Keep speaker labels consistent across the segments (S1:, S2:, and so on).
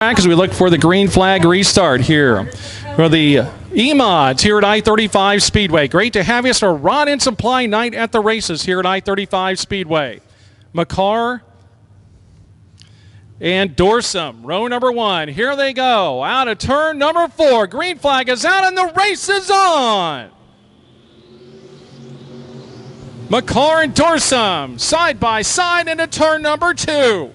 S1: As we look for the green flag restart here for the E-Mods here at I-35 Speedway. Great to have you. It's a rod and supply night at the races here at I-35 Speedway. McCarr and Dorsum, row number one. Here they go. Out of turn number 4. Green flag is out and the race is on. McCarr and Dorsum side by side into turn number 2.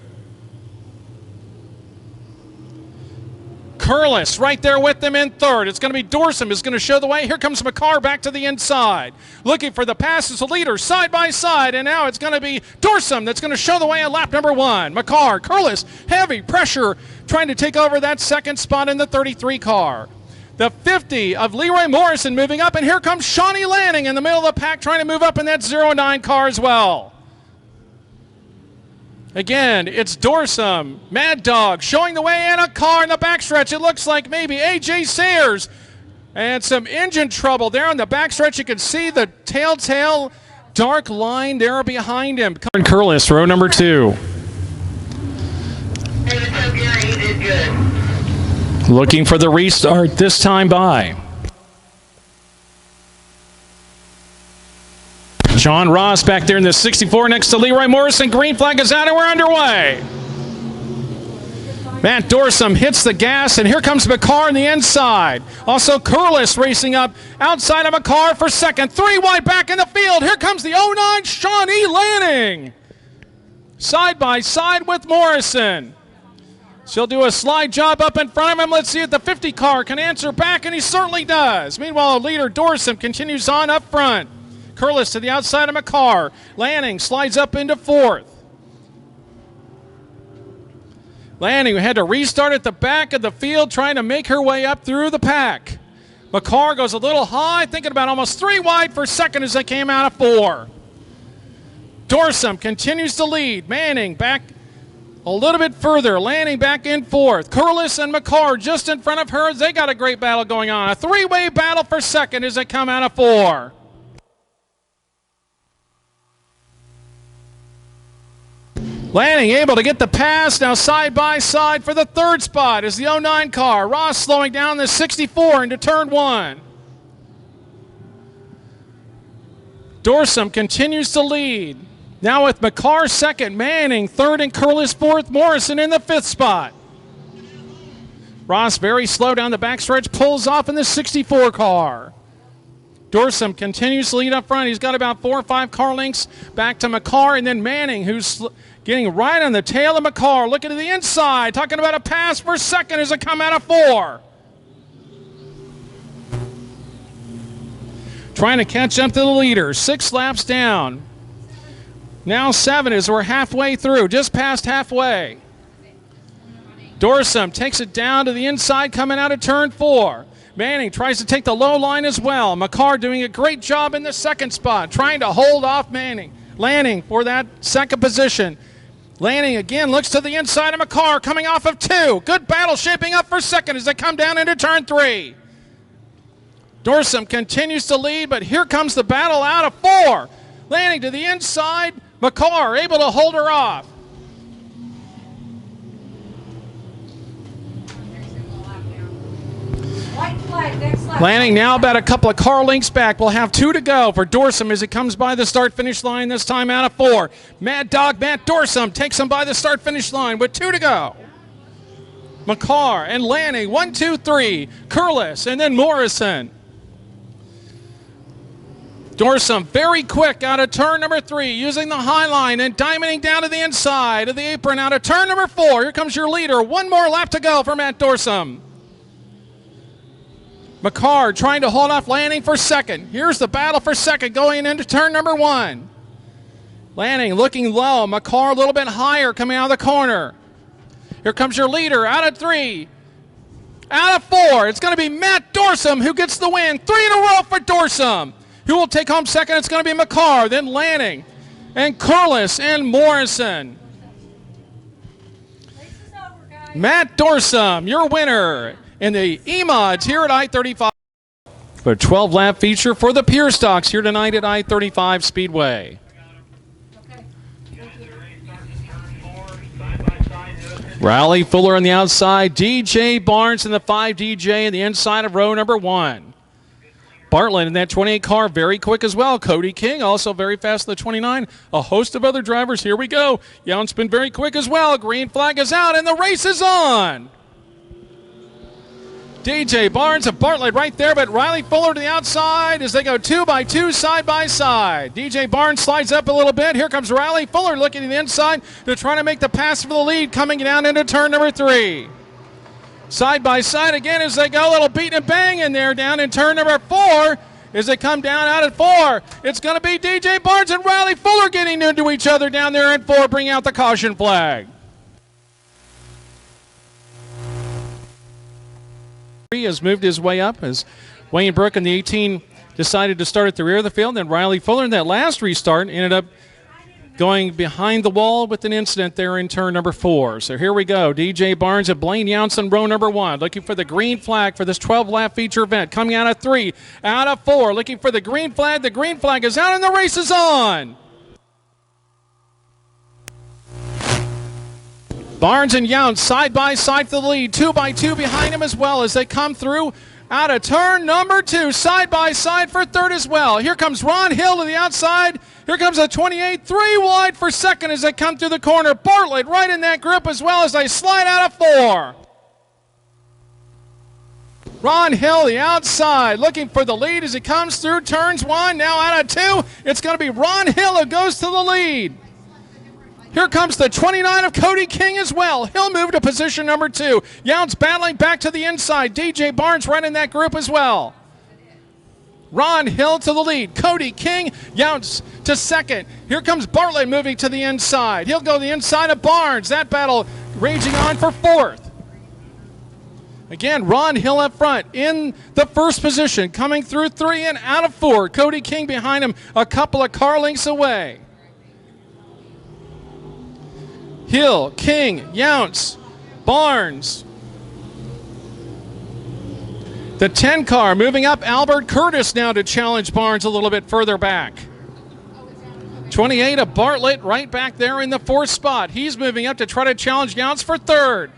S1: Curlis right there with them in third. It's going to be Dorsum is going to show the way. Here comes McCarr back to the inside. Looking for the pass as a leader side by side. And now it's going to be Dorsum that's going to show the way at lap number 1. McCarr, Curlis, heavy pressure trying to take over that second spot in the 33 car. The 50 of Leroy Morrison moving up. And here comes Shawnee Lanning in the middle of the pack trying to move up in that 09 car as well. Again, it's Dorsum, Mad Dog, showing the way in a car in the backstretch. It looks like maybe A.J. Sayers. And some engine trouble there on the backstretch. You can see the telltale dark line there behind him. Curlis, row number 2.
S2: He did good.
S1: Looking for the restart this time by John Ross back there in the 64 next to Leroy Morrison. Green flag is out and we're underway. Matt Dorsum hits the gas and here comes McCarr on the inside. Also Curlis racing up outside of McCarr for second. 3 wide back in the field. Here comes the 09 Shawnee Lanning. Side by side with Morrison. She'll do a slide job up in front of him. Let's see if the 50 car can answer back, and he certainly does. Meanwhile, leader Dorsum continues on up front. Curlis to the outside of McCarr. Lanning slides up into 4th. Lanning had to restart at the back of the field trying to make her way up through the pack. McCarr goes a little high, thinking about almost 3 wide for second as they came out of 4. Dorsum continues to lead. Manning back a little bit further. Lanning back in 4th. Curlis and McCarr just in front of her. They got a great battle going on. A 3-way battle for second as they come out of 4. Lanning able to get the pass now side by side for the 3rd spot is the 09 car. Ross slowing down the 64 into turn 1. Dorsum continues to lead. Now with McCarr 2nd, Manning 3rd, and Curlis 4th, Morrison in the 5th spot. Ross very slow down the backstretch, pulls off in the 64 car. Dorsum continues to lead up front. He's got about 4 or 5 car lengths back to McCarr, and then Manning, who's getting right on the tail of McCarr, looking to the inside, talking about a pass for second as they come out of 4. Trying to catch up to the leader, 6 laps down. Now 7 as we're halfway through, just past halfway. Dorsum takes it down to the inside coming out of turn 4. Manning tries to take the low line as well. McCarr doing a great job in the 2nd spot, trying to hold off Lanning for that 2nd position. Lanning again looks to the inside of McCarr coming off of 2. Good battle shaping up for second as they come down into turn 3. Dorsum continues to lead, but here comes the battle out of 4. Lanning to the inside. McCarr able to hold her off. Lanning now about a couple of car lengths back. We'll have 2 to go for Dorsum as he comes by the start-finish line this time out of 4. Mad Dog Matt Dorsum takes him by the start-finish line with 2 to go. McCarr and Lanning, 1, 2, 3. Curlis and then Morrison. Dorsum very quick out of turn number 3, using the high line and diamonding down to the inside of the apron out of turn number 4. Here comes your leader. 1 more lap to go for Matt Dorsum. McCarr trying to hold off Lanning for second. Here's the battle for second going into turn number 1. Lanning looking low. McCarr a little bit higher coming out of the corner. Here comes your leader out of 3. Out of 4. It's going to be Matt Dorsum who gets the win. 3 in a row for Dorsum. Who will take home second? It's going to be McCarr, then Lanning, and Curlis and Morrison. Matt Dorsum, your winner in the E-Mods here at I-35. A 12-lap feature for the Pure Stocks here tonight at I-35 Speedway. Riley Fuller on the outside. DJ Barnes in the 5 DJ in the inside of row number 1. Bartlett in that 28 car, very quick as well. Cody King also very fast in the 29. A host of other drivers. Here we go. Yount's been very quick as well. Green flag is out and the race is on. DJ Barnes and Bartlett right there, but Riley Fuller to the outside as they go 2 by 2 side by side. DJ Barnes slides up a little bit. Here comes Riley Fuller looking to the inside to try to make the pass for the lead, coming down into turn number 3. Side by side again as they go, a little beat and bang in there down in turn number 4 as they come down out at 4. It's going to be DJ Barnes and Riley Fuller getting into each other down there in 4, bring out the caution flag. Has moved his way up as Wayne Brook in the 18 decided to start at the rear of the field. Then Riley Fuller in that last restart ended up going behind the wall with an incident there in turn number 4. So here we go. DJ Barnes and Blaine Yount's in row number 1, looking for the green flag for this 12-lap feature event. Coming out of 3, out of 4, looking for the green flag. The green flag is out and the race is on. Barnes and Yount side by side for the lead, 2 by 2 behind him as well as they come through out of turn number 2, side by side for 3rd as well. Here comes Ron Hill to the outside. Here comes a 28, 3 wide for 2nd as they come through the corner. Bartlett right in that group as well as they slide out of 4. Ron Hill the outside looking for the lead as he comes through turns 1, now out of 2. It's going to be Ron Hill who goes to the lead. Here comes the 29 of Cody King as well. He'll move to position number 2. Yount's battling back to the inside. DJ Barnes right in that group as well. Ron Hill to the lead. Cody King, Yount's to 2nd. Here comes Bartlett moving to the inside. He'll go to the inside of Barnes. That battle raging on for 4th. Again, Ron Hill up front in the 1st position. Coming through 3 and out of 4. Cody King behind him a couple of car lengths away. Hill, King, Yount's, Barnes. The 10 car moving up. Albert Curtis now to challenge Barnes a little bit further back. 28 of Bartlett right back there in the 4th spot. He's moving up to try to challenge Yount's for 3rd.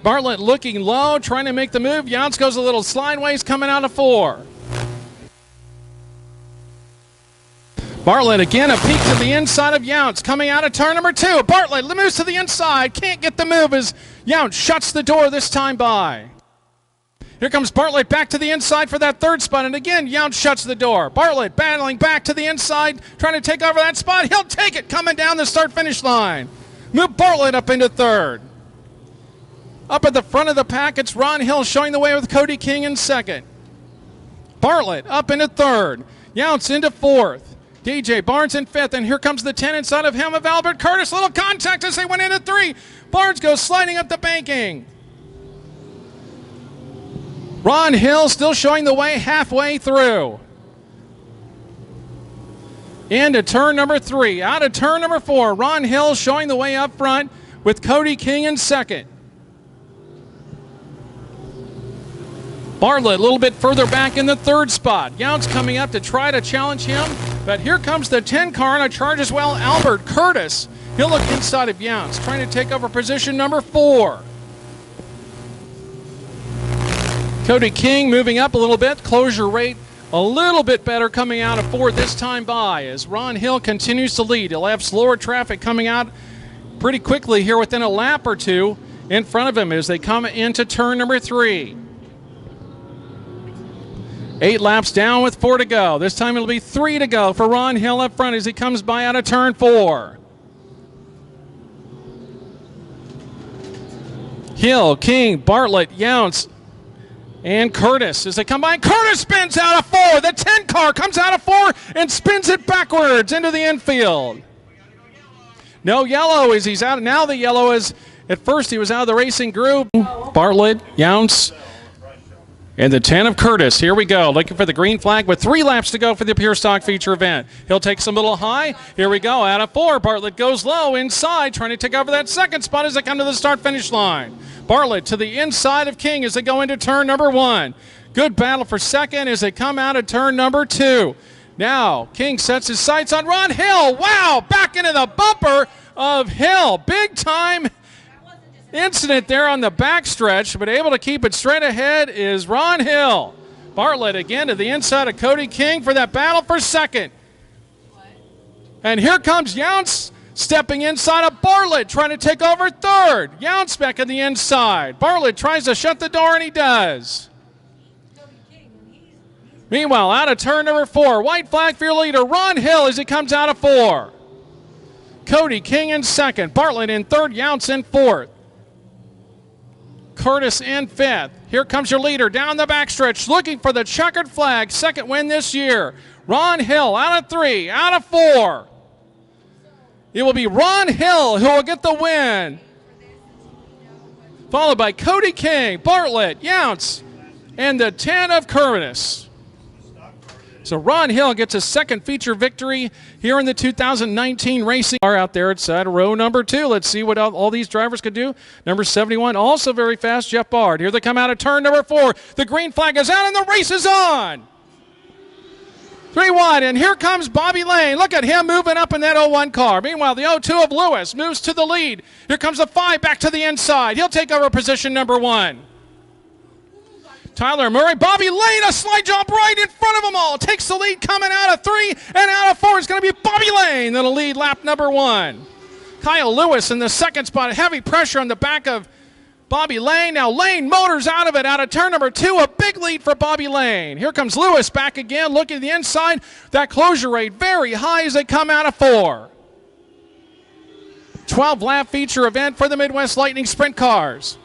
S1: Bartlett looking low, trying to make the move. Yount's goes a little sideways coming out of 4. Bartlett again, a peek to the inside of Yount's coming out of turn number 2. Bartlett moves to the inside, can't get the move as Yount shuts the door this time by. Here comes Bartlett back to the inside for that 3rd spot, and again Yount shuts the door. Bartlett battling back to the inside, trying to take over that spot. He'll take it coming down the start-finish line. Move Bartlett up into 3rd. Up at the front of the pack, it's Ron Hill showing the way with Cody King in 2nd. Bartlett up into 3rd. Yount's into 4th. DJ Barnes in 5th, and here comes the 10 inside of him of Albert Curtis. Little contact as they went into 3. Barnes goes sliding up the banking. Ron Hill still showing the way halfway through. Into turn number 3. Out of turn number 4. Ron Hill showing the way up front with Cody King in 2nd. Bartlett a little bit further back in the 3rd spot. Yount's coming up to try to challenge him, but here comes the 10 car on a charge as well. Albert Curtis. He'll look inside of Yount's, trying to take over position number 4. Cody King moving up a little bit. Closure rate a little bit better coming out of 4 this time by as Ron Hill continues to lead. He'll have slower traffic coming out pretty quickly here within a lap or 2 in front of him as they come into turn number 3. 8 laps down with 4 to go. This time it'll be 3 to go for Ron Hill up front as he comes by out of turn 4. Hill, King, Bartlett, Yount's, and Curtis as they come by. Curtis spins out of 4. The 10 car comes out of 4 and spins it backwards into the infield. No yellow as he's out. Now the yellow is, at first he was out of the racing group. Bartlett, Yount's, and the 10 of Curtis. Here we go. Looking for the green flag with 3 laps to go for the Pure Stock feature event. He'll take some little high. Here we go. Out of 4. Bartlett goes low inside, trying to take over that 2nd spot as they come to the start-finish line. Bartlett to the inside of King as they go into turn number 1. Good battle for 2nd as they come out of turn number 2. Now, King sets his sights on Ron Hill. Wow, back into the bumper of Hill. Big time incident there on the backstretch, but able to keep it straight ahead is Ron Hill. Bartlett again to the inside of Cody King for that battle for second. And here comes Younce stepping inside of Bartlett, trying to take over third. Younce back on the inside. Bartlett tries to shut the door, and he does. Meanwhile, out of turn number 4, white flag for your leader, Ron Hill, as he comes out of 4. Cody King in second. Bartlett in third. Younce in fourth. Curtis in fifth. Here comes your leader down the backstretch, looking for the checkered flag. Second win this year. Ron Hill out of 3, out of 4. It will be Ron Hill who will get the win. Followed by Cody King, Bartlett, Younce, and the 10 of Curtis. So Ron Hill gets a second feature victory here in the 2019 racing car out there. It's at row number 2. Let's see what all these drivers could do. Number 71, also very fast, Jeff Bard. Here they come out of turn number 4. The green flag is out and the race is on. 3 wide, and here comes Bobby Lane. Look at him moving up in that 01 car. Meanwhile, the 02 of Lewis moves to the lead. Here comes the 5 back to the inside. He'll take over position number 1. Tyler Murray, Bobby Lane, a slide job right in front of them all. Takes the lead coming out of 3, and out of 4 is going to be Bobby Lane that'll lead lap number 1. Kyle Lewis in the second spot. Heavy pressure on the back of Bobby Lane. Now Lane motors out of it, out of turn number 2. A big lead for Bobby Lane. Here comes Lewis back again, looking at the inside. That closure rate very high as they come out of 4. 12-lap feature event for the Midwest Lightning Sprint cars.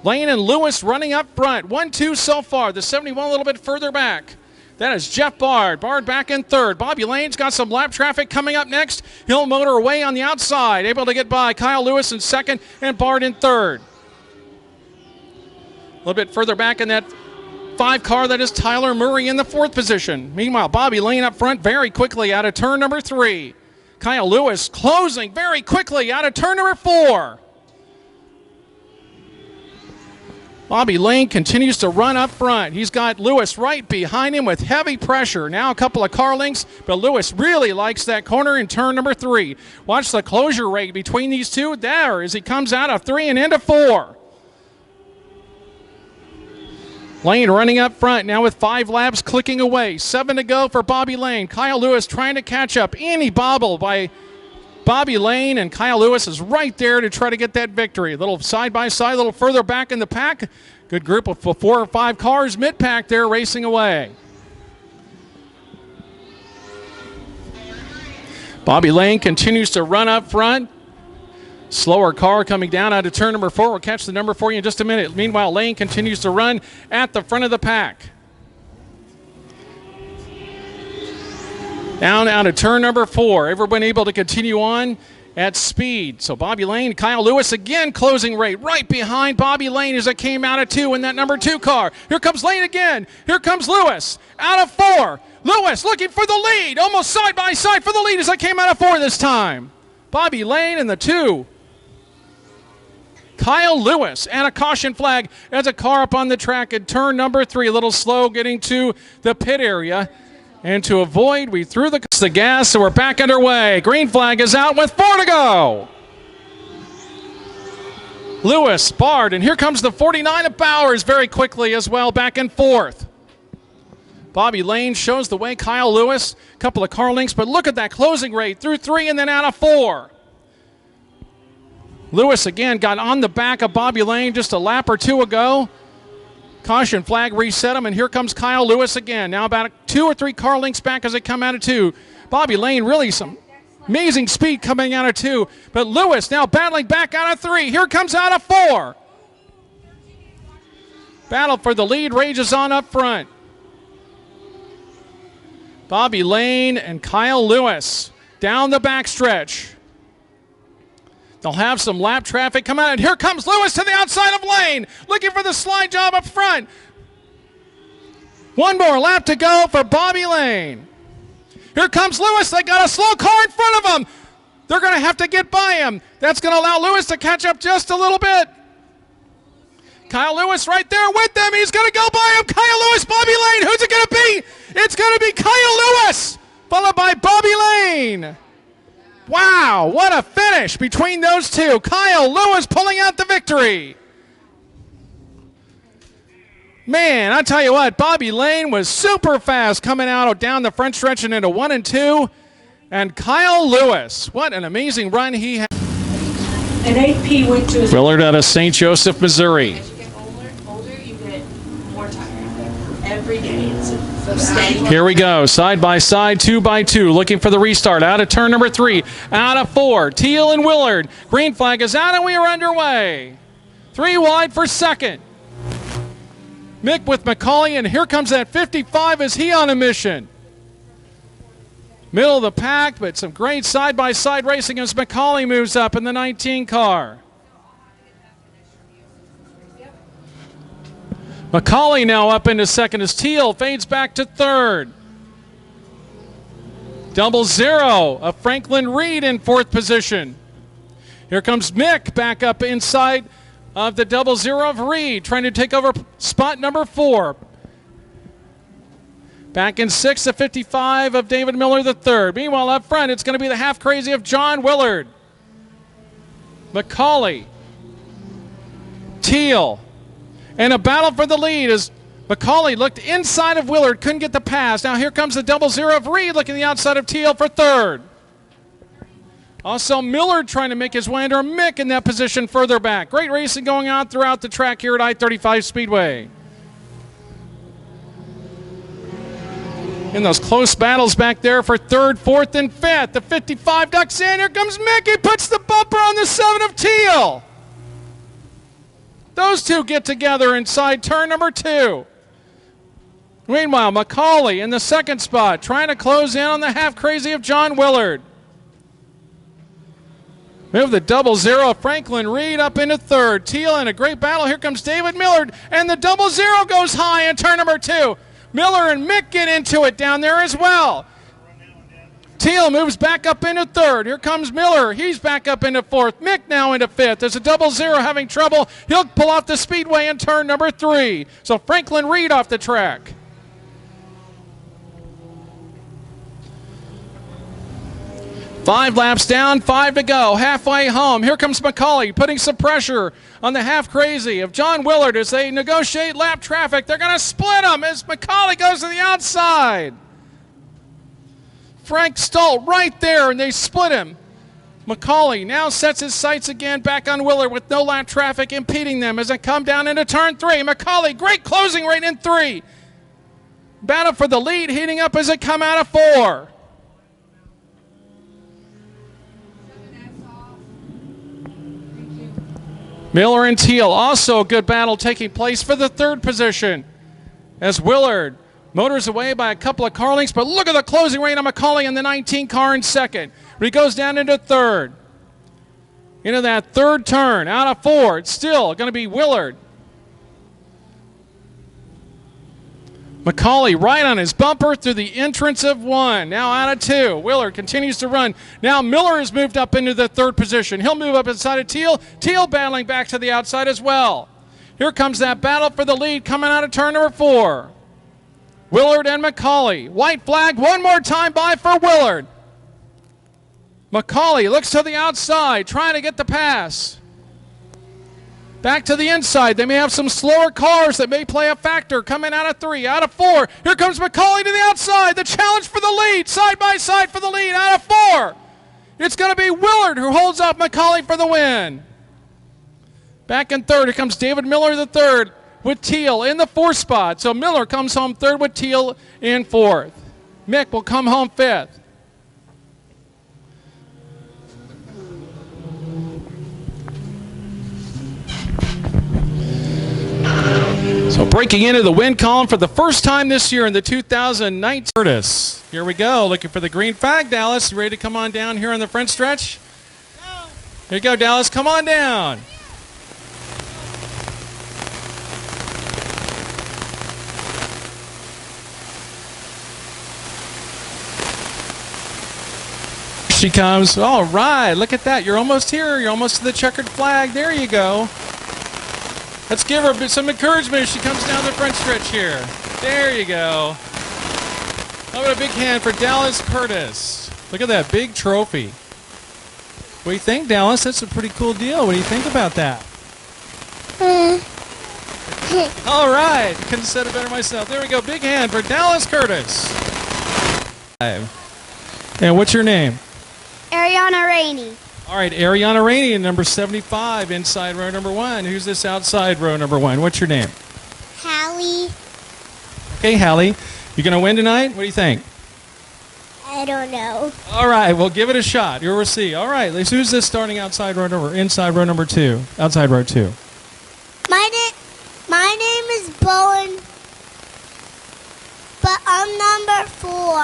S1: Lane and Lewis running up front. 1-2 so far. The 71 a little bit further back. That is Jeff Bard. Bard back in third. Bobby Lane's got some lap traffic coming up next. He'll motor away on the outside. Able to get by Kyle Lewis in second and Bard in third. A little bit further back in that 5 car, that is Tyler Murray in the 4th position. Meanwhile, Bobby Lane up front very quickly out of turn number 3. Kyle Lewis closing very quickly out of turn number 4. Bobby Lane continues to run up front. He's got Lewis right behind him with heavy pressure. Now a couple of car lengths, but Lewis really likes that corner in turn number 3. Watch the closure rate between these two there as he comes out of 3 and into 4. Lane running up front now with 5 laps clicking away. 7 to go for Bobby Lane. Kyle Lewis trying to catch up. Any bobble by Bobby Lane, and Kyle Lewis is right there to try to get that victory. A little side by side, a little further back in the pack. Good group of 4 or 5 cars mid-pack there racing away. Bobby Lane continues to run up front. Slower car coming down out of turn number 4. We'll catch the number for you in just a minute. Meanwhile, Lane continues to run at the front of the pack. Down out of turn number 4. Everyone able to continue on at speed. So Bobby Lane, Kyle Lewis again closing rate right behind Bobby Lane as it came out of 2 in that number 2 car. Here comes Lane again. Here comes Lewis out of 4. Lewis looking for the lead. Almost side by side for the lead as it came out of 4 this time. Bobby Lane in the 2. Kyle Lewis and a caution flag as a car up on the track at turn number 3. A little slow getting to the pit area. And to avoid, we threw the gas, so we're back underway. Green flag is out with 4 to go. Lewis, Bard, and here comes the 49 of Bowers very quickly as well, back in 4th. Bobby Lane shows the way. Kyle Lewis, a couple of car links, but look at that closing rate through 3 and then out of 4. Lewis again got on the back of Bobby Lane just a lap or 2 ago. Caution flag reset him, and here comes Kyle Lewis again. Now about 2 or 3 car lengths back as they come out of 2. Bobby Lane really some amazing speed coming out of 2. But Lewis now battling back out of 3. Here comes out of 4. Battle for the lead rages on up front. Bobby Lane and Kyle Lewis down the backstretch. They'll have some lap traffic come out, and here comes Lewis to the outside of Lane, looking for the slide job up front. 1 more lap to go for Bobby Lane. Here comes Lewis. They got a slow car in front of him. They're going to have to get by him. That's going to allow Lewis to catch up just a little bit. Kyle Lewis right there with them. He's going to go by him. Kyle Lewis, Bobby Lane. Who's it going to be? It's going to be Kyle Lewis, followed by Bobby Lane. Wow, what a finish between those two. Kyle Lewis pulling out the victory. Man, I tell you what, Bobby Lane was super fast coming out down the front stretch and into 1 and 2. And Kyle Lewis, what an amazing run he had.
S3: An 8P went to
S1: Willard out of St. Joseph, Missouri.
S3: As you get older, you get more tired. Every day. So stay.
S1: Here we go, side by side, 2 by 2, looking for the restart. Out of turn number 3, out of 4. Teal and Willard. Green flag is out and we are underway. 3 wide for second. Mick with McCauley, and here comes that 55. Is he on a mission? Middle of the pack, but some great side-by-side racing as McCauley moves up in the 19 car. McCauley now up into second as Teal fades back to third. 00 of Franklin Reed in fourth position. Here comes Mick back up inside of the 00 of Reed, trying to take over spot number 4. Back in 6th, the 55 of David Miller III. Meanwhile, up front, it's going to be the half crazy of John Willard. McCauley. Teal. And a battle for the lead as McCauley looked inside of Willard, couldn't get the pass. Now here comes the 00 of Reed, looking the outside of Teal for third. Also, Miller trying to make his way under Mick in that position further back. Great racing going on throughout the track here at I-35 Speedway. In those close battles back there for third, fourth, and fifth. The 55 ducks in. Here comes Mick. He puts the bumper on the 7 of Teal. Those two get together inside turn number 2. Meanwhile, McCauley in the second spot, trying to close in on the half crazy of John Willard. Move the 00 Franklin Reed up into third. Teal in a great battle. Here comes David Millard, and the 00 goes high in turn number 2. Miller and Mick get into it down there as well. Teal moves back up into third. Here comes Miller. He's back up into fourth. Mick now into fifth. There's a 00 having trouble. He'll pull off the Speedway in turn number 3. So Franklin Reed off the track. Five laps down, 5 to go. Halfway home. Here comes McCauley putting some pressure on the half crazy of John Willard as they negotiate lap traffic. They're going to split them as McCauley goes to the outside. Frank Stolt right there, and they split him. McCauley now sets his sights again back on Willard with no lap traffic impeding them as they come down into turn 3. McCauley, great closing right in 3. Battle for the lead heating up as they come out of 4. Miller and Teal, also a good battle taking place for the third position as Willard motors away by a couple of car lengths, but look at the closing rate on McCauley in the 19 car in second. But he goes down into third. Into that third turn, out of 4, it's still going to be Willard. McCauley right on his bumper through the entrance of 1. Now out of 2. Willard continues to run. Now Miller has moved up into the third position. He'll move up inside of Teal. Teal battling back to the outside as well. Here comes that battle for the lead coming out of turn number 4. Willard and McCauley. White flag one more time by for Willard. McCauley looks to the outside, trying to get the pass. Back to the inside. They may have some slower cars that may play a factor. Coming out of 3, out of 4. Here comes McCauley to the outside. The challenge for the lead. Side by side for the lead. Out of 4. It's going to be Willard who holds off McCauley for the win. Back in third. Here comes David Miller the third with Teal in the 4th spot. So Miller comes home third with Teal in 4th. Mick will come home 5th. So breaking into the win column for the first time this year in the 2019 Curtis. Here we go, looking for the green flag. Dallas, you ready to come on down here on the front stretch? Here you go, Dallas, come on down. She comes. All right, look at that. You're almost here. You're almost to the checkered flag. There you go. Let's give her some encouragement as she comes down the front stretch here. There you go. How about a big hand for Dallas Curtis? Look at that big trophy. What do you think, Dallas? That's a pretty cool deal. What do you think about that? All right. Couldn't have said it better myself. There we go. Big hand for Dallas Curtis. And what's your name?
S4: Ariana Rainey.
S1: All right, Ariana Rainey in number 75, inside row number 1. Who's this outside row number 1? What's your name?
S4: Hallie.
S1: Okay, Hallie. You going to win tonight? What do you think?
S4: I don't know.
S1: All right, well, give it a shot. You'll see. All right, who's this starting inside row number 2? Outside row 2.
S4: My name is Bowen, but I'm number 4,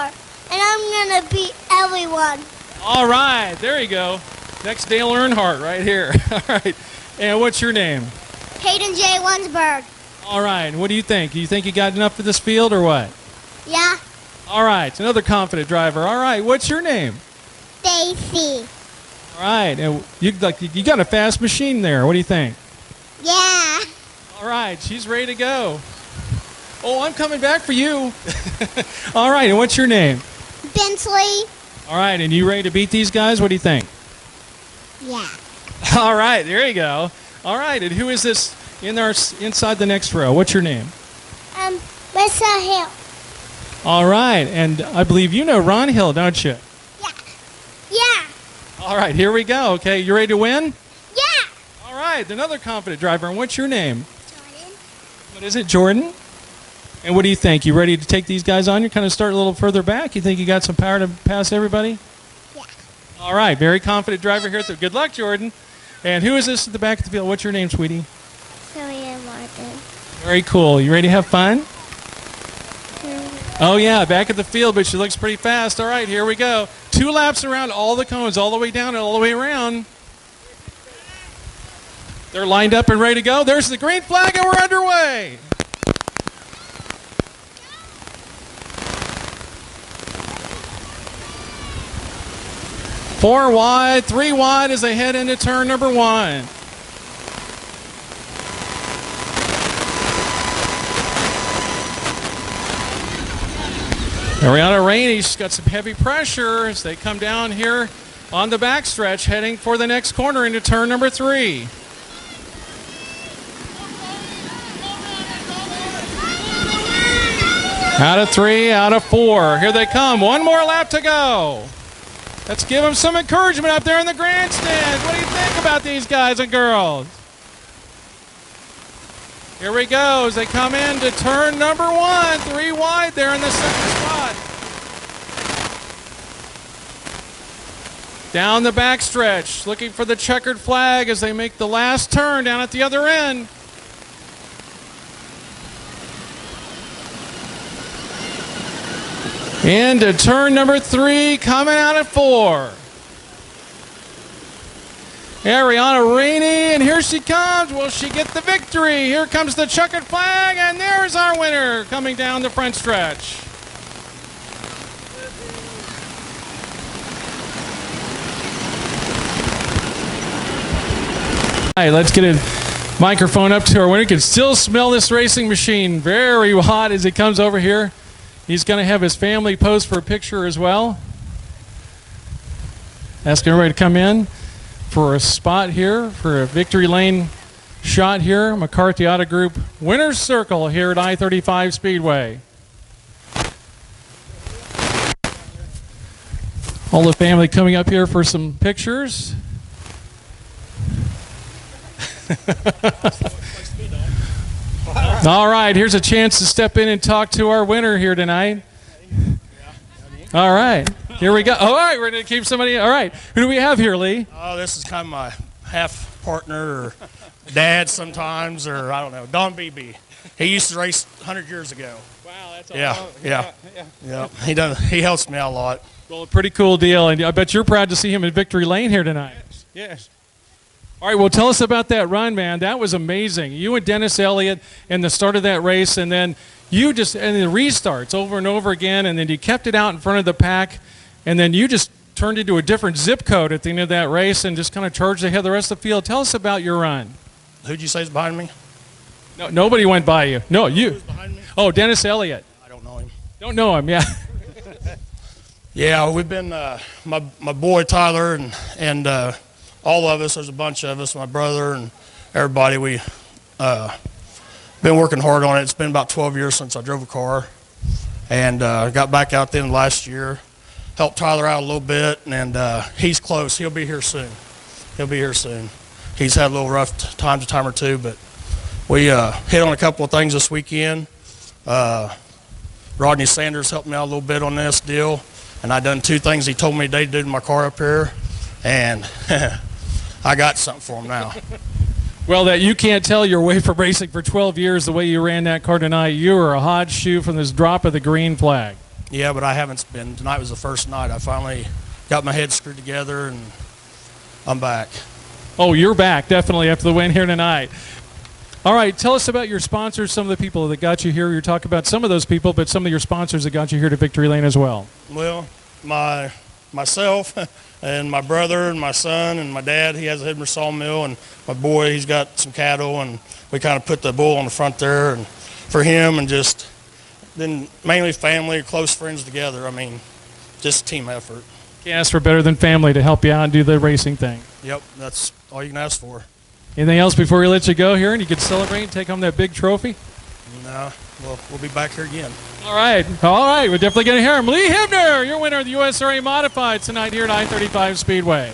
S4: and I'm going to beat everyone.
S1: All right, there you go. Next Dale Earnhardt right here. All right, and what's your name?
S4: Hayden J. Lunsberg.
S1: All right, what do you think? Do you think you got enough for this field or what?
S4: Yeah.
S1: All right, another confident driver. All right, what's your name?
S4: Stacy.
S1: All right, and you got a fast machine there. What do you think?
S4: Yeah.
S1: All right, she's ready to go. Oh, I'm coming back for you. All right, and what's your name?
S4: Bentley.
S1: All right, and you ready to beat these guys? What do you think?
S4: Yeah.
S1: All right, there you go. All right, and who is this inside the next row? What's your name?
S4: Lisa Hill.
S1: All right, and I believe you know Ron Hill, don't you?
S4: Yeah. Yeah.
S1: All right, here we go. Okay, you ready to win?
S4: Yeah.
S1: All right, another confident driver. And what's your name?
S4: Jordan.
S1: What is it, Jordan? And what do you think? You ready to take these guys on? You kind of start a little further back. You think you got some power to pass everybody?
S4: Yeah.
S1: All right, very confident driver here. Good luck, Jordan. And who is this at the back of the field? What's your name, sweetie?
S4: Sonia Martin.
S1: Very cool. You ready to have fun? Oh, yeah, back at the field, but she looks pretty fast. All right, here we go. 2 laps around all the cones, all the way down and all the way around. They're lined up and ready to go. There's the green flag, and we're underway. Four wide, 3 wide as they head into turn number 1. Ariana Rainey's got some heavy pressure as they come down here on the backstretch, heading for the next corner into turn number 3. Out of 3, out of 4. Here they come. 1 more lap to go. Let's give them some encouragement up there in the grandstand. What do you think about these guys and girls? Here we go as they come into turn number 1. 3 wide there in the second spot. Down the backstretch, looking for the checkered flag as they make the last turn down at the other end. Into turn number 3, coming out at 4. Ariana Rainey, and here she comes. Will she get the victory? Here comes the checkered flag, and there's our winner coming down the front stretch. All right, let's get a microphone up to our winner. You can still smell this racing machine. Very hot as he comes over here. He's going to have his family pose for a picture as well. Asking everybody to come in for a spot here, for a victory lane shot here. McCarthy Auto Group winner's circle here at I-35 Speedway. All the family coming up here for some pictures. All right, here's a chance to step in and talk to our winner here tonight. All right, here we go. All right, we're going to keep somebody. All right, who do we have here, Lee?
S5: Oh, this is kind of my half partner or dad sometimes, or I don't know, Don BB. He used to race 100 years ago.
S1: Wow, that's
S5: Yeah. He helps me out a lot.
S1: Well, a pretty cool deal, and I bet you're proud to see him in victory lane here tonight.
S5: Yes.
S1: All right, well, tell us about that run, man. That was amazing. You and Dennis Elliott in the start of that race, and then you just, and the restarts over and over again, and then you kept it out in front of the pack, and then you just turned into a different zip code at the end of that race and just kind of charged ahead of the rest of the field. Tell us about your run.
S5: Who'd you say is behind me?
S1: No, nobody went by you. No, you.
S5: Who's behind me?
S1: Oh, Dennis Elliott.
S5: I don't know him.
S1: Don't know him, yeah.
S5: Yeah, we've been, my boy Tyler and all of us, there's a bunch of us, my brother and everybody, we been working hard on it. It's been about 12 years since I drove a car, and got back out then last year, helped Tyler out a little bit, and he's close. He'll be here soon. He's had a little rough times, a time or two, but we hit on a couple of things this weekend. Rodney Sanders helped me out a little bit on this deal, and I done 2 things he told me to do to my car up here, and I got something for him now.
S1: Well, that you can't tell you're away from racing for 12 years the way you ran that car tonight. You were a hot shoe from this drop of the green flag.
S5: Yeah, but I haven't been. Tonight was the first night. I finally got my head screwed together, and I'm back.
S1: Oh, you're back, definitely, after the win here tonight. All right, tell us about your sponsors, some of the people that got you here. You're talking about some of those people, but some of your sponsors that got you here to Victory Lane as well.
S5: Well, myself and my brother and my son and my dad, he has a Hidmer sawmill, and my boy, he's got some cattle, and we kind of put the bull on the front there, and for him, and just then mainly family, close friends together. I mean, just team effort.
S1: Can't ask for better than family to help you out and do the racing thing.
S5: Yep, that's all you can ask for.
S1: Anything else before we let you go here and you can celebrate and take home that big trophy?
S5: No, we'll be back here again.
S1: All right. We're definitely going to hear him. Lee Hibner, your winner of the USRA Modified tonight here at I-35 Speedway.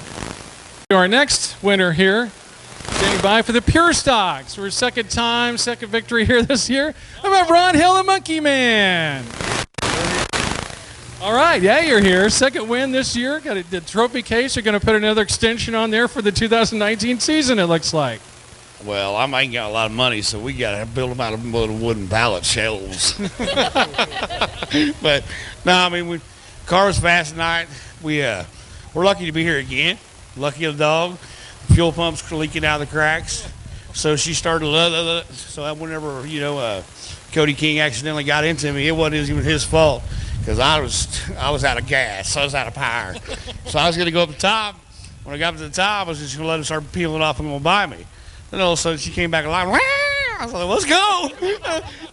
S1: Our next winner here, standing by for the Pure Stocks for his second victory here this year. How about Ron Hill, the Monkey Man? All right, yeah, you're here. Second win this year. Got the trophy case. You're going to put another extension on there for the 2019 season, it looks like.
S6: Well, I ain't got a lot of money, so we got to build them out of little wooden pallet shelves. But, no, I mean, car was fast tonight. We're lucky to be here again. Lucky the dog. Fuel pump's leaking out of the cracks. So she started, so that whenever, Cody King accidentally got into me, it wasn't even his fault. Because I was out of gas, I was out of power. So I was going to go up the top. When I got up to the top, I was just going to let him start peeling off and going to buy me. Then all of a sudden she came back alive. I was like, let's go.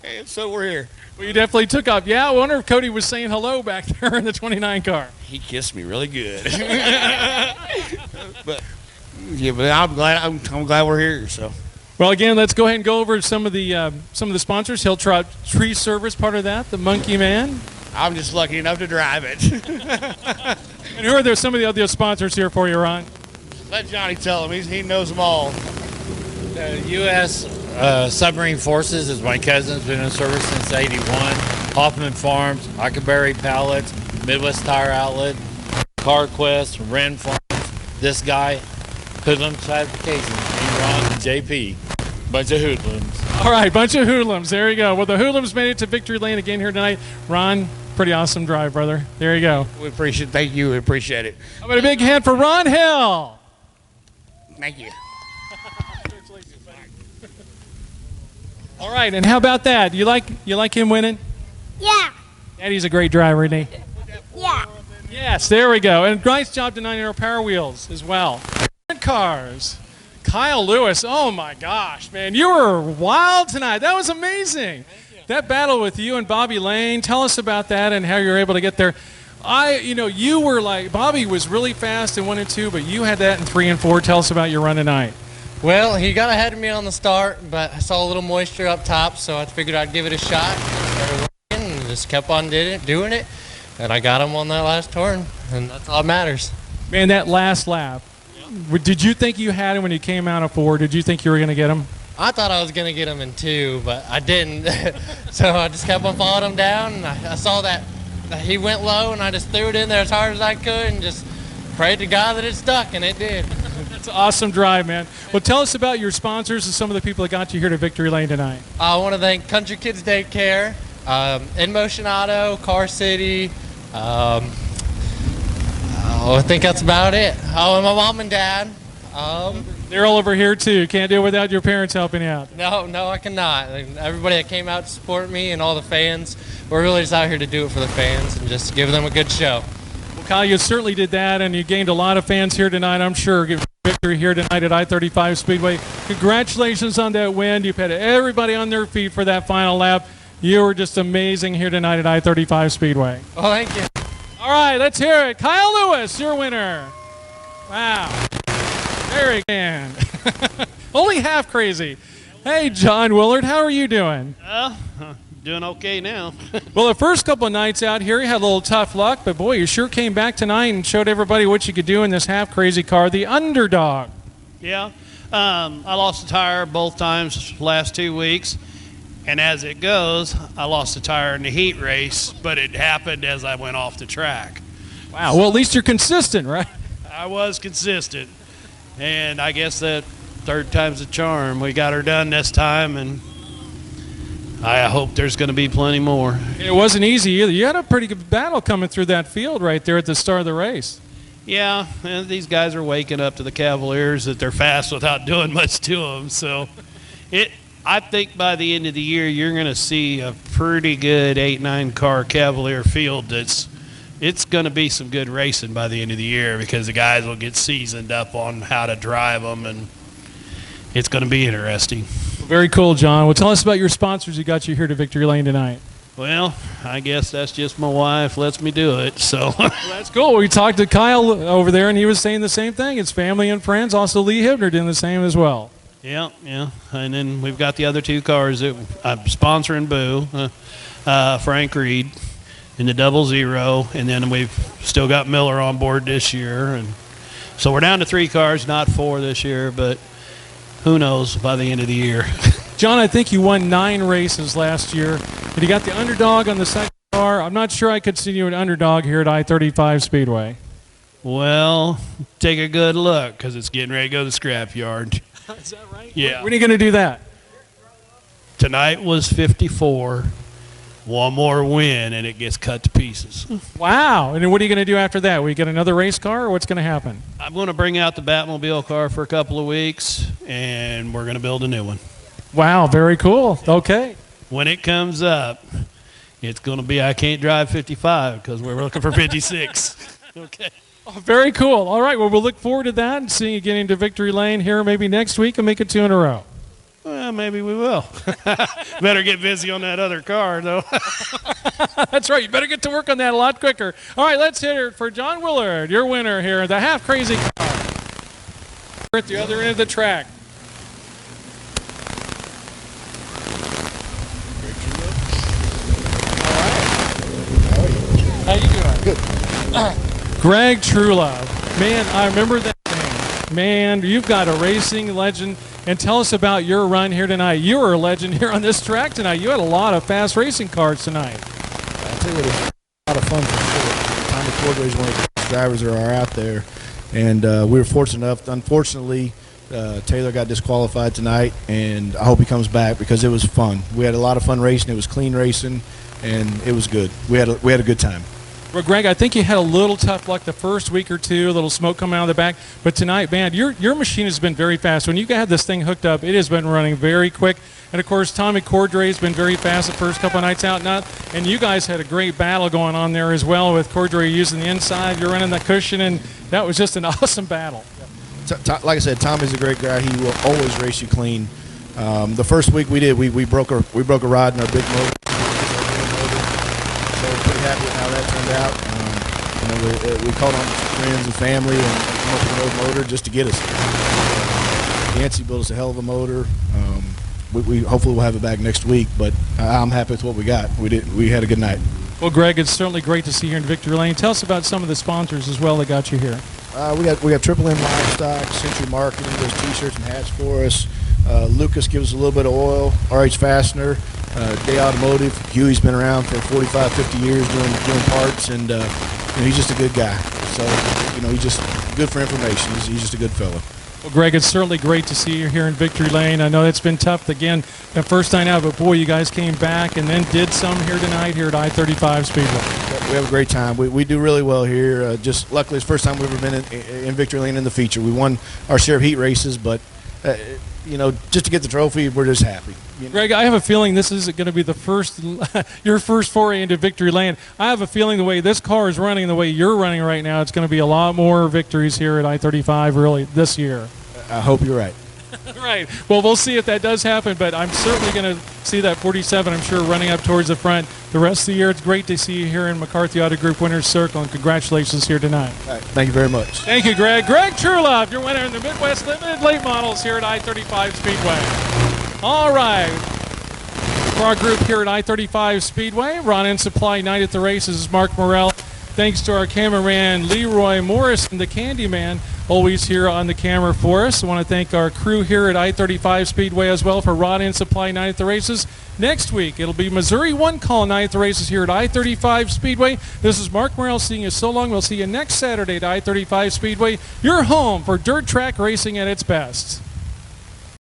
S6: And so we're here.
S1: Well, you definitely took off. Yeah, I wonder if Cody was saying hello back there in the 29 car.
S6: He kissed me really good. but I'm glad we're here. So.
S1: Well, again, let's go ahead and go over some of the sponsors. Hilltrot Tree Service, part of that. The Monkey Man.
S6: I'm just lucky enough to drive it.
S1: And who are there? Some of the other sponsors here for you, Ron?
S6: Let Johnny tell him. He knows them all.
S7: The U.S. Submarine Forces is my cousin. Has been in service since '81. Hoffman Farms, Huckleberry Pallets, Midwest Tire Outlet, CarQuest, Wren Farms. This guy, Hoodlum Fabrication, Ron and JP. Bunch of hoodlums.
S1: All right, bunch of hoodlums. There you go. Well, the hoodlums made it to Victory Lane again here tonight. Ron, pretty awesome drive, brother. There you go.
S6: We appreciate it. Thank you. We appreciate it.
S1: How about a big hand for Ron Hill?
S6: Thank you.
S1: All right, and how about that? You like him winning?
S4: Yeah.
S1: Daddy's a great driver, isn't he?
S4: Yeah.
S1: Yes, there we go. And nice job denying our Power Wheels as well. Cars. Kyle Lewis, oh my gosh, man, you were wild tonight. That was amazing. That battle with you and Bobby Lane, tell us about that and how you were able to get there. You were like, Bobby was really fast in 1 and 2, but you had that in 3 and 4. Tell us about your run tonight.
S8: Well, he got ahead of me on the start, but I saw a little moisture up top, so I figured I'd give it a shot. Started working and just kept on doing it, and I got him on that last turn, and that's all that matters.
S1: Man, that last lap. Did you think you had him when you came out of 4? Did you think you were going to get him?
S8: I thought I was going to get him in 2, but I didn't. So I just kept on following him down, and I saw that he went low, and I just threw it in there as hard as I could and just prayed to God that it stuck, and it did.
S1: That's an awesome drive, man. Well, tell us about your sponsors and some of the people that got you here to Victory Lane tonight.
S8: I want to thank Country Kids Daycare, In Motion Auto, Car City, I think that's about it. Oh, and my mom and dad.
S1: They're all over here too. Can't do it without your parents helping you out.
S8: No, I cannot. Everybody that came out to support me and all the fans, we're really just out here to do it for the fans and just give them a good show.
S1: Well, Kyle, you certainly did that, and you gained a lot of fans here tonight, I'm sure. Give victory here tonight at I-35 Speedway. Congratulations on that win. You've had everybody on their feet for that final lap. You were just amazing here tonight at I-35 Speedway.
S8: Well, thank you.
S1: All right, let's hear it. Kyle Lewis, your winner. Wow. There he can. Only half crazy. Hey, John Willard, how are you doing?
S9: Doing okay now.
S1: Well, the first couple of nights out here, you had a little tough luck, but boy, you sure came back tonight and showed everybody what you could do in this half crazy car, the underdog.
S9: Yeah. I lost a tire both times last 2 weeks. And as it goes, I lost a tire in the heat race, but it happened as I went off the track.
S1: Wow. Well, at least you're consistent, right?
S9: I was consistent. And I guess that third time's a charm. We got her done this time, and I hope there's going to be plenty more.
S1: It wasn't easy either. You had a pretty good battle coming through that field right there at the start of the race.
S9: Yeah, and these guys are waking up to the Cavaliers that they're fast without doing much to them. So I think by the end of the year, you're going to see a pretty good 8-9 car Cavalier field it's going to be some good racing by the end of the year because the guys will get seasoned up on how to drive them, and it's going to be interesting.
S1: Very cool, John. Well, tell us about your sponsors who got you here to Victory Lane tonight.
S9: Well, I guess that's just my wife lets me do it. So
S1: well, that's cool. We talked to Kyle over there, and he was saying the same thing. It's family and friends. Also, Lee Hibner doing the same as well.
S9: Yeah. And then we've got the other 2 cars that I'm sponsoring Boo, Frank Reed in the 00, and then we've still got Miller on board this year. And so we're down to 3 cars, not 4 this year, but who knows by the end of the year.
S1: John, I think you won 9 races last year, and you got the underdog on the second car. I'm not sure I could see you an underdog here at I-35 Speedway.
S9: Well, take a good look because it's getting ready to go to the scrapyard.
S1: Is that right?
S9: Yeah.
S1: When are you going to do that?
S9: Tonight was 54. One more win, and it gets cut to pieces.
S1: Wow. And then what are you going to do after that? Will you get another race car, or what's going to happen?
S9: I'm going to bring out the Batmobile car for a couple of weeks, and we're going to build a new one.
S1: Wow, very cool. Okay.
S9: When it comes up, it's going to be I can't drive 55 because we're looking for 56. Okay.
S1: Oh, very cool. All right, well, we'll look forward to that and seeing you get into Victory Lane here maybe next week and make it 2 in a row.
S9: Well, maybe we will. Better get busy on that other car, though.
S1: That's right. You better get to work on that a lot quicker. All right, let's hit it for John Willard, your winner here, the half crazy car. We're at the other end of the track. How you doing?
S10: Good.
S1: Greg Truelove. Man, I remember that name. Man, you've got a racing legend. And tell us about your run here tonight. You were a legend here on this track tonight. You had a lot of fast racing cars tonight.
S10: I'll tell you what, it was a lot of fun for sure. Tommy Cordray is one of the best drivers that are out there. And we were fortunate enough. Unfortunately, Taylor got disqualified tonight, and I hope he comes back because it was fun. We had a lot of fun racing. It was clean racing, and it was good. We had a good time.
S1: Well, Greg, I think you had a little tough luck the first week or two, a little smoke coming out of the back. But tonight, man, your machine has been very fast. When you had this thing hooked up, it has been running very quick. And, of course, Tommy Cordray has been very fast the first couple of nights out. And you guys had a great battle going on there as well with Cordray using the inside. You're running the cushion, and that was just an awesome battle.
S10: Like I said, Tommy's a great guy. He will always race you clean. The first week we broke a rod in our big motor. So we're pretty happy with how that turned out. We called on friends and family and come up with another motor just to get us there. Yancey built us a hell of a motor. We hopefully we'll have it back next week, but I'm happy with what we got. We had a good night.
S1: Well, Greg, it's certainly great to see you here in Victory Lane. Tell us about some of the sponsors as well that got you here.
S10: We got Triple M Livestock, Century Marketing, those T-shirts and hats for us. Lucas gives us a little bit of oil. RH Fastener, Day Automotive. Huey's been around for 45, 50 years doing parts, and he's just a good guy. So he's just good for information. He's just a good fellow.
S1: Well, Greg, it's certainly great to see you here in Victory Lane. I know it's been tough again the first night out, but boy, you guys came back and then did some here tonight here at I-35 Speedway.
S10: We have a great time. We do really well here. Just luckily, it's the first time we've ever been in Victory Lane in the feature. We won our share of heat races, but just to get the trophy, we're just happy.
S1: Greg, I have a feeling this isn't going to be your first foray into Victory Lane. I have a feeling the way this car is running, the way you're running right now, it's going to be a lot more victories here at I-35 really this year.
S10: I hope you're right.
S1: Right. Well, we'll see if that does happen, but I'm certainly going to see that 47, I'm sure, running up towards the front the rest of the year. It's great to see you here in McCarthy Auto Group Winners Circle, and congratulations here tonight.
S10: All right, thank you very much.
S1: Thank you, Greg. Greg Truelove, your winner in the Midwest Limited Late Models here at I-35 Speedway. All right. For our group here at I-35 Speedway, Ron and Supply Night at the Races is Mark Morrell. Thanks to our cameraman, Leroy Morris, and the Candyman, always here on the camera for us. I want to thank our crew here at I-35 Speedway as well for Rod and Supply Night at the Races. Next week, it'll be Missouri One Call Night at the Races here at I-35 Speedway. This is Mark Morrell seeing you so long. We'll see you next Saturday at I-35 Speedway, your home for dirt track racing at its best.